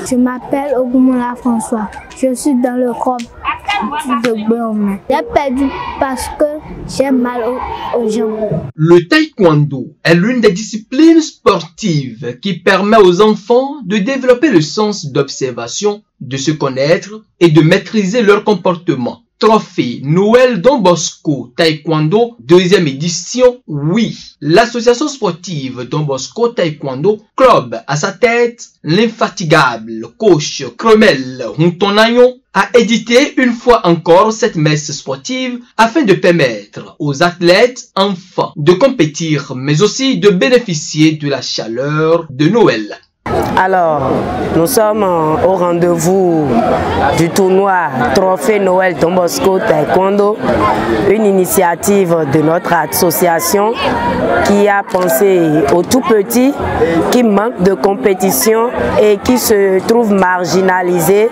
Je m'appelle Ogumola François. Je suis dans le corps de Blanc. J'ai perdu parce que j'ai mal aux jambes. Le taekwondo est l'une des disciplines sportives qui permet aux enfants de développer le sens d'observation, de se connaître et de maîtriser leur comportement. Trophée Noël Don Bosco Taekwondo, deuxième édition, oui. L'association sportive Don Bosco Taekwondo Club à sa tête, l'infatigable coach Kremel Huntonayon a édité une fois encore cette messe sportive afin de permettre aux athlètes enfants de compétir mais aussi de bénéficier de la chaleur de Noël. Alors, nous sommes au rendez-vous du tournoi Trophée Noël Don Bosco Taekwondo, une initiative de notre association qui a pensé aux tout petits qui manquent de compétition et qui se trouvent marginalisés.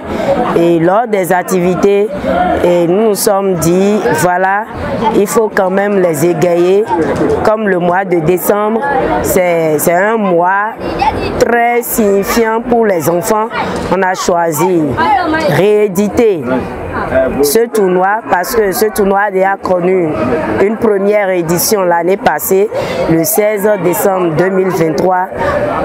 Et lors des activités, nous nous sommes dit, voilà, il faut quand même les égayer. Comme le mois de décembre, c'est un mois très signifiant pour les enfants. On a choisi rééditer ce tournoi parce que ce tournoi a déjà connu une première édition l'année passée, le 16 décembre 2023,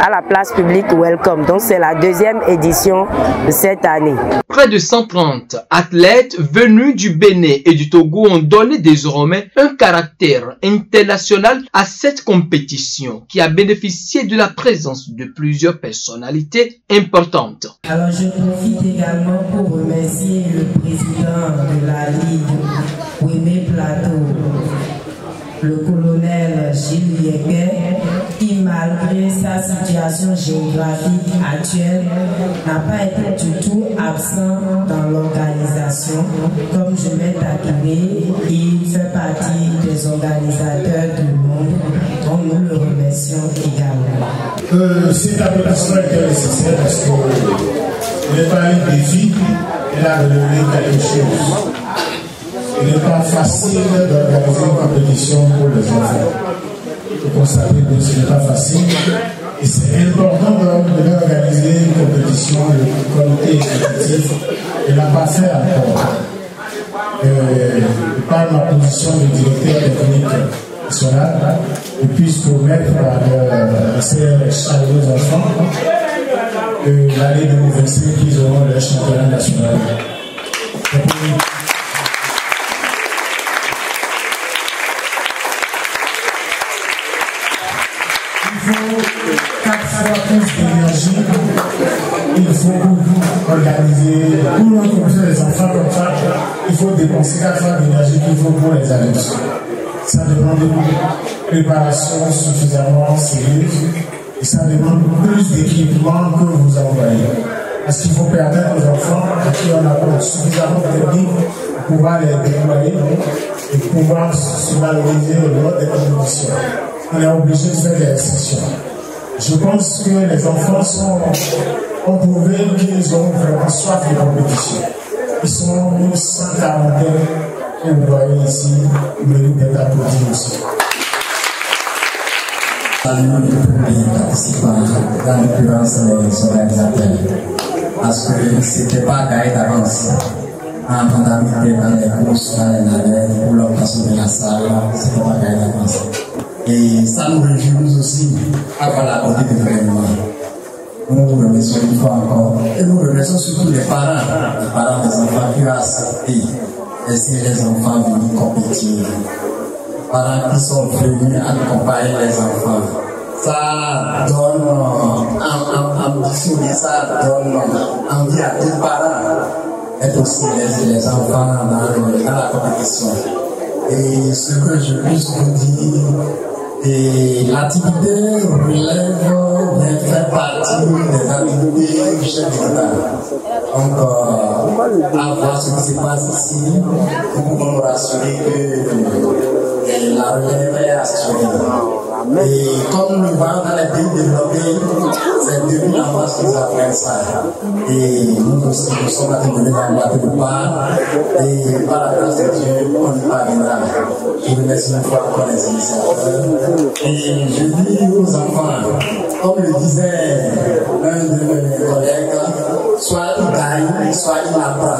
à la place publique Welcome. Donc c'est la deuxième édition de cette année. Près de 130 athlètes venus du Bénin et du Togo ont donné désormais un caractère international à cette compétition qui a bénéficié de la présence de plusieurs personnalités importantes. Alors je profite également pour remercier le président de la Ligue Ouémé Plateau, le colonel Gilles Lieguet, qui malgré sa situation géographique actuelle n'a pas été du tout absent dans l'organisation. Comme je l'ai taquiné, il fait partie des organisateurs du monde, donc nous le remercions également. Cet applaudissement était nécessaire parce qu'il n'est pas un défi, il a relevé quelque chose. Il n'est pas facile d'organiser une compétition pour les enfants. Vous constatez que ce n'est pas facile. Et c'est important de l'organiser une compétition, le comité exécutif ne l'a pas fait encore. Par ma position de directeur technique national, je puisse promettre à ces chaleureux enfants l'année 2025 qu'ils auront leur championnat national. Il faut 4 fois plus d'énergie. Il faut organiser pour rencontrer les enfants comme ça. Il faut dépenser 4 fois d'énergie qu'il faut pour les adultes. Ça demande une préparation suffisamment sérieuse et ça demande plus d'équipement que vous envoyez. Parce qu'il faut permettre aux enfants à qui on apporte suffisamment de technique pour pouvoir les déployer et pouvoir se valoriser lors des compétitions. On est obligé de faire des restrictions. Je pense que les enfants ont prouvé qu'ils ont vraiment soif de compétition. Ils sont une 140 et vous voyez ici, ils méritent d'être applaudis aussi. Salut les participants, dans l'occurrence les organisateurs, parce que ce n'était pas gagné d'avance. En fondamental dans les courses, dans les navettes, pour l'occasion de la salle, ce n'était pas gagné d'avance. Et ça nous réjouit aussi avant la portée de l'événement. Nous vous remercions une fois encore. Et nous remercions surtout les parents des enfants qui ont accepté laisser les enfants venir compétir. Les parents qui sont venus accompagner les enfants. Ça donne ambition et ça donne envie à tous les parents d'être aussi les enfants dans la compétition. Et ce que je puisse vous dire, et l'activité relève bien faire partie des activités du chef de l'État. Donc, à voir ce qui se passe ici, nous pouvons nous rassurer que la relève est assurée. Et comme nous voyons dans les pays développés, c'est depuis la base qu'ils apprennent ça. Et nous aussi, nous sommes attribués dans la boîte de part. Et par la grâce de Dieu, on y parviendra. Je remercie une fois encore les initiateurs. Et je dis aux enfants, comme le disait l'un de mes collègues, soit il gagne, soit il apprend.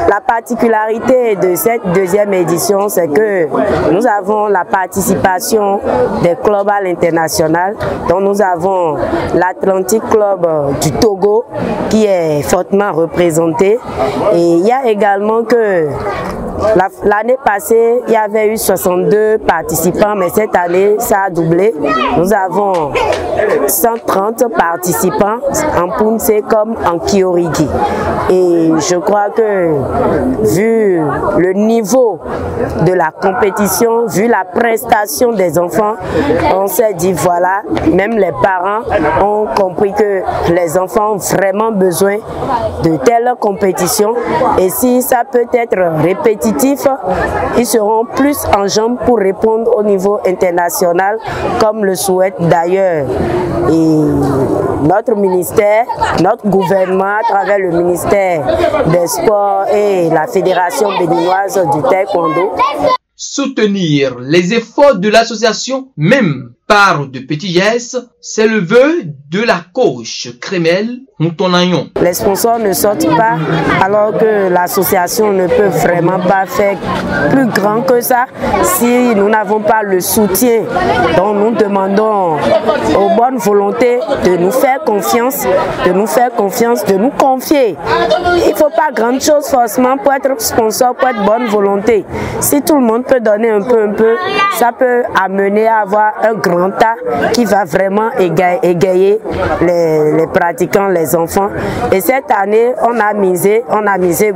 La particularité de cette deuxième édition, c'est que nous avons la participation des clubs à l'international. Donc nous avons l'Atlantic Club du Togo qui est fortement représenté. Et il y a également que l'année passée, il y avait eu 62 participants, mais cette année, ça a doublé. Nous avons 130 participants en Pounce comme en Kiorigi. Et je crois que, vu le niveau de la compétition, vu la prestation des enfants, on s'est dit voilà, même les parents ont compris que les enfants ont vraiment besoin de telles compétitions. Et si ça peut être répétitif, ils seront plus en jambes pour répondre au niveau international, comme le souhaite d'ailleurs et notre ministère, notre gouvernement à travers le ministère des Sports et la Fédération béninoise du Taekwondo. Soutenir les efforts de l'association, même par de petits gestes, c'est le vœu de la coach Crémel Moutonagnon. Les sponsors ne sortent pas alors que l'association ne peut vraiment pas faire plus grand que ça si nous n'avons pas le soutien. Donc nous demandons aux bonnes volontés de nous faire confiance, de nous confier. Il ne faut pas grand chose forcément pour être sponsor, pour être bonne volonté. Si tout le monde peut donner un peu, ça peut amener à avoir un grand tas qui va vraiment égayer les pratiquants, les enfants. Et cette année, on a misé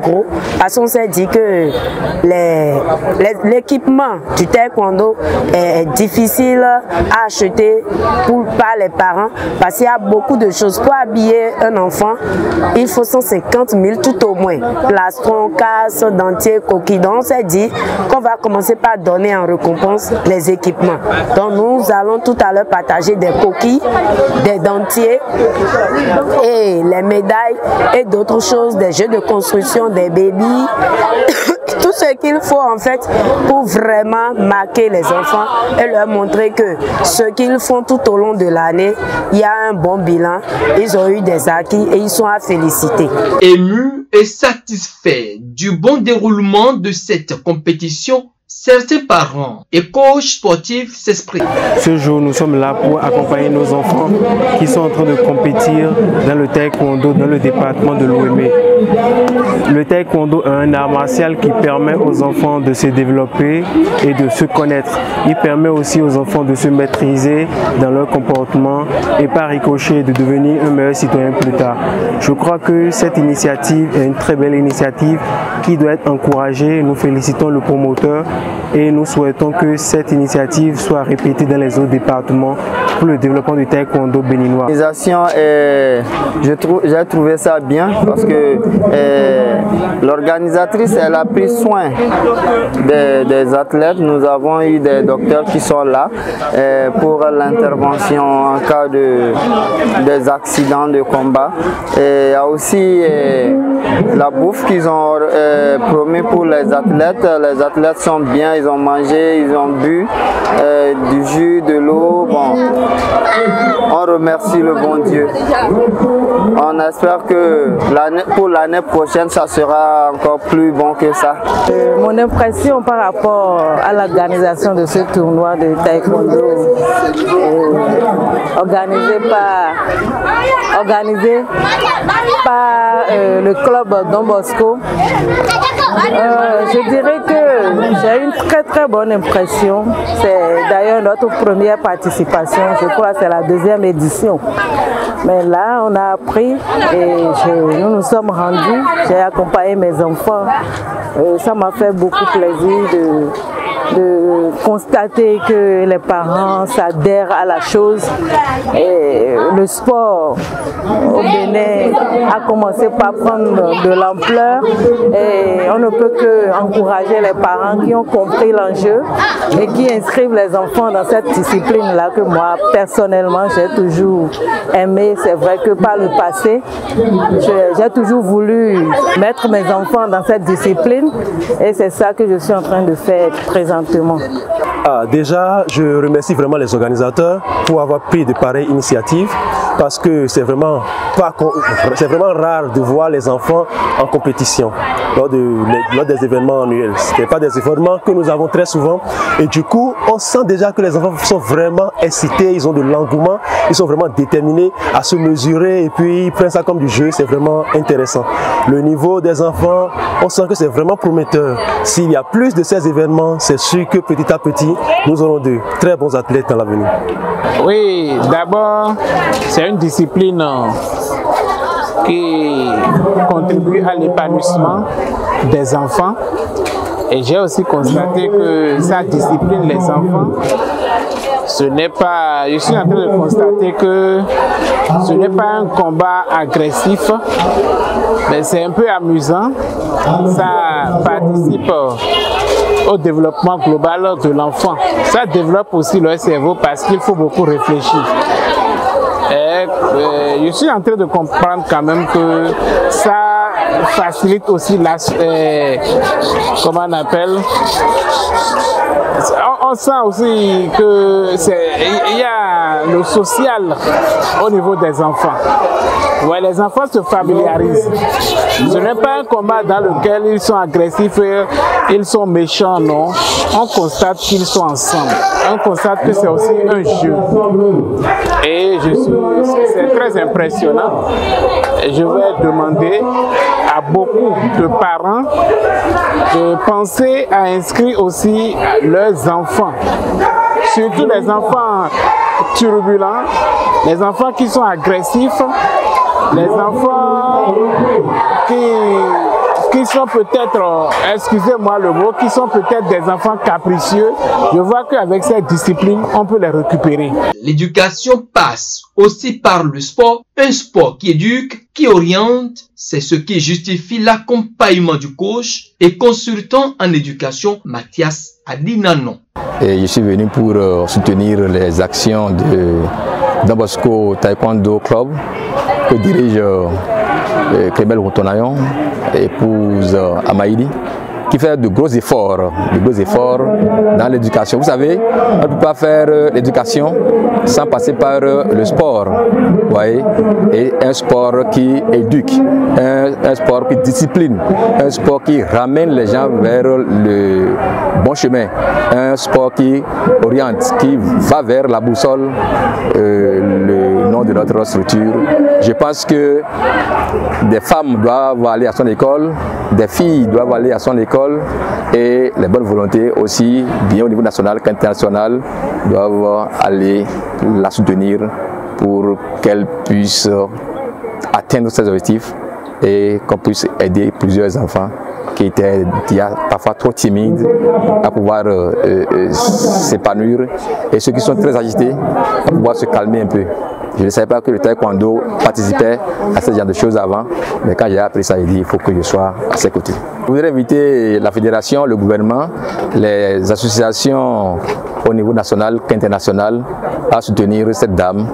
gros parce qu'on s'est dit que l'équipement du taekwondo est difficile à acheter par les parents parce qu'il y a beaucoup de choses. Pour habiller un enfant, il faut 150 000 tout au moins. Plastron, casse, dentier, coquille. Donc on s'est dit qu'on va commencer par donner en récompense les équipements. Donc nous allons tout à l'heure partager des coquilles, des dentiers et les médailles et d'autres choses, des jeux de construction, des bébés, tout ce qu'il faut en fait pour vraiment marquer les enfants et leur montrer que ce qu'ils font tout au long de l'année, il y a un bon bilan, ils ont eu des acquis et ils sont à féliciter. Ému et satisfait du bon déroulement de cette compétition, certains parents et coachs sportifs s'expriment. Ce jour, nous sommes là pour accompagner nos enfants qui sont en train de compétir dans le taekwondo, dans le département de l'Ouémé. Le taekwondo est un art martial qui permet aux enfants de se développer et de se connaître. Il permet aussi aux enfants de se maîtriser dans leur comportement et par ricochet de devenir un meilleur citoyen plus tard. Je crois que cette initiative est une très belle initiative qui doit être encouragée. Nous félicitons le promoteur et nous souhaitons que cette initiative soit répétée dans les autres départements pour le développement du taekwondo béninois. J'ai trouvé ça bien parce que l'organisatrice elle a pris soin des athlètes. Nous avons eu des docteurs qui sont là pour l'intervention en cas des accidents de combat. Et il y a aussi la bouffe qu'ils ont promis pour les athlètes. Les athlètes sont bien, ils ont mangé, ils ont bu du jus, de l'eau. Bon, on remercie le bon Dieu. On espère que pour l'année prochaine, ça sera encore plus bon que ça. Mon impression par rapport à l'organisation de ce tournoi de taekwondo organisé par le club Don Bosco, je dirais que j'ai une très bonne impression. C'est d'ailleurs notre première participation, je crois que c'est la deuxième édition. Mais là, on a appris et nous nous sommes rendus. J'ai accompagné mes enfants. Ça m'a fait beaucoup plaisir de constater que les parents s'adhèrent à la chose. Et le sport au Bénin a commencé par prendre de l'ampleur et on ne peut que encourager les parents qui ont compris l'enjeu et qui inscrivent les enfants dans cette discipline-là que moi, personnellement, j'ai toujours aimé. C'est vrai que par le passé, j'ai toujours voulu mettre mes enfants dans cette discipline et c'est ça que je suis en train de faire présentement. Déjà, je remercie vraiment les organisateurs pour avoir pris de pareilles initiatives parce que c'est vraiment rare de voir les enfants en compétition lors des événements annuels. Ce n'est pas des événements que nous avons très souvent et du coup, on sent déjà que les enfants sont vraiment excités, ils ont de l'engouement, ils sont vraiment déterminés à se mesurer et puis ils prennent ça comme du jeu, c'est vraiment intéressant. Le niveau des enfants, on sent que c'est vraiment prometteur. S'il y a plus de ces événements, c'est sûr que petit à petit, nous aurons de très bons athlètes dans l'avenir. Oui, d'abord, c'est une discipline qui contribue à l'épanouissement des enfants. Et j'ai aussi constaté que ça discipline les enfants. Ce n'est pas, je suis en train de constater que ce n'est pas un combat agressif, mais c'est un peu amusant. Ça participe au développement global de l'enfant. Ça développe aussi le cerveau parce qu'il faut beaucoup réfléchir. Je suis en train de comprendre quand même que ça facilite aussi la, comment on appelle, on sent aussi que il y a le social au niveau des enfants. Ouais, les enfants se familiarisent. Ce n'est pas un combat dans lequel ils sont agressifs, ils sont méchants, non. On constate qu'ils sont ensemble. On constate que c'est aussi un jeu. Et c'est très impressionnant. Et je vais demander à beaucoup de parents de penser à inscrire aussi leurs enfants. Surtout les enfants turbulents, les enfants qui sont agressifs, les enfants qui sont peut-être, excusez-moi le mot, qui sont peut-être des enfants capricieux. Je vois qu'avec cette discipline, on peut les récupérer. L'éducation passe aussi par le sport. Un sport qui éduque, qui oriente, c'est ce qui justifie l'accompagnement du coach et consultant en éducation Mathias Adinanon. Et je suis venu pour soutenir les actions de Don Bosco Taekwondo Club que dirige Clébel Routonayon, épouse Amaïdi, qui fait de gros efforts dans l'éducation. Vous savez, on ne peut pas faire l'éducation sans passer par le sport, voyez, et un sport qui éduque, un sport qui discipline, un sport qui ramène les gens vers le bon chemin, un sport qui oriente, qui va vers la boussole, le nom de notre structure. Je pense que des femmes doivent aller à son école, des filles doivent aller à son école, et les bonnes volontés aussi, bien au niveau national qu'international, doivent aller la soutenir pour qu'elle puisse atteindre ses objectifs et qu'on puisse aider plusieurs enfants qui étaient parfois trop timides à pouvoir s'épanouir et ceux qui sont très agités à pouvoir se calmer un peu. Je ne savais pas que le taekwondo participait à ce genre de choses avant, mais quand j'ai appris ça, il dit il faut que je sois à ses côtés. Je voudrais inviter la fédération, le gouvernement, les associations au niveau national qu'international à soutenir cette dame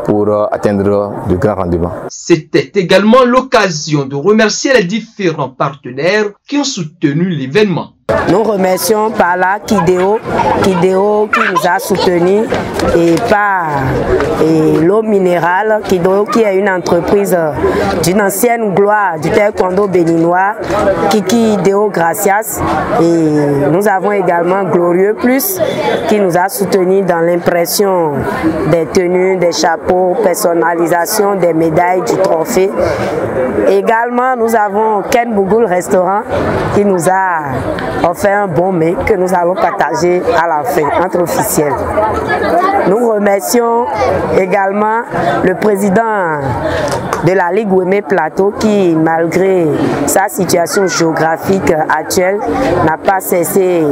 pour atteindre de grands rendements. C'était également l'occasion de remercier les différents partenaires qui ont soutenu l'événement. Nous remercions par là Kideo qui nous a soutenus et par l'eau minérale, Kideo qui est une entreprise d'une ancienne gloire du taekwondo béninois, Kiki Deo Gracias. Et nous avons également Glorieux Plus qui nous a soutenus dans l'impression des tenues, des chapeaux, personnalisation des médailles, du trophée. Également, nous avons Ken Bougoul Restaurant qui nous a ont fait un bon mets que nous allons partager à la fin entre officiels. Nous remercions également le président de la Ligue Ouémé Plateau qui, malgré sa situation géographique actuelle, n'a pas cessé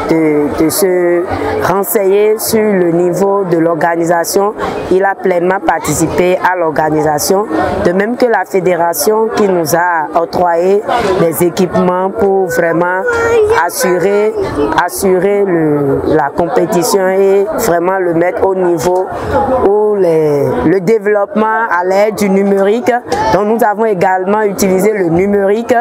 de se renseigner sur le niveau de l'organisation. Il a pleinement participé à l'organisation, de même que la fédération qui nous a octroyé des équipements pour vraiment assurer la compétition et vraiment le mettre au niveau où le développement à l'aide du numérique. Donc nous avons également utilisé le numérique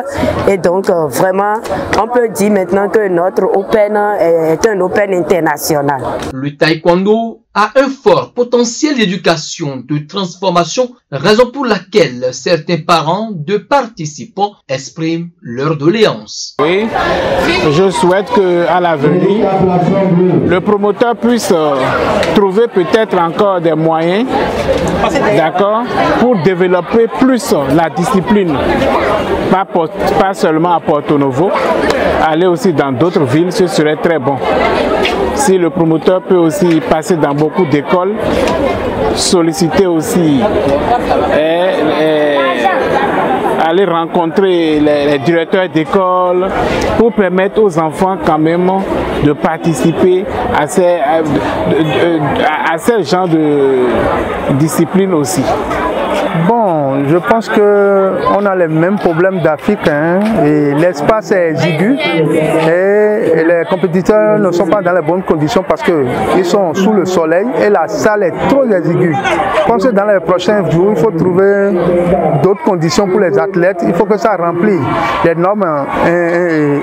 et donc vraiment on peut dire maintenant que notre Open est un Open international. Le taekwondo a un fort potentiel d'éducation, de transformation, raison pour laquelle certains parents de participants expriment leur doléance. Oui, je souhaite qu'à l'avenir, le promoteur puisse trouver peut-être encore des moyens, d'accord, pour développer plus la discipline, pas seulement à Porto Novo, aller aussi dans d'autres villes, ce serait très bon. Si le promoteur peut aussi passer dans beaucoup d'écoles, solliciter aussi, aller rencontrer les directeurs d'école pour permettre aux enfants quand même de participer à ces genres de discipline aussi. Bon, je pense qu'on a les mêmes problèmes d'Afrique, hein, et l'espace est exigu et les compétiteurs ne sont pas dans les bonnes conditions parce qu'ils sont sous le soleil et la salle est trop exiguë. Je pense que dans les prochains jours, il faut trouver d'autres conditions pour les athlètes. Il faut que ça remplisse les normes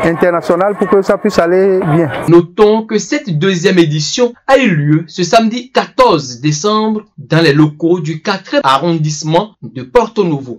internationales pour que ça puisse aller bien. Notons que cette deuxième édition a eu lieu ce samedi 14 décembre dans les locaux du 4e arrondissement de Porto Novo.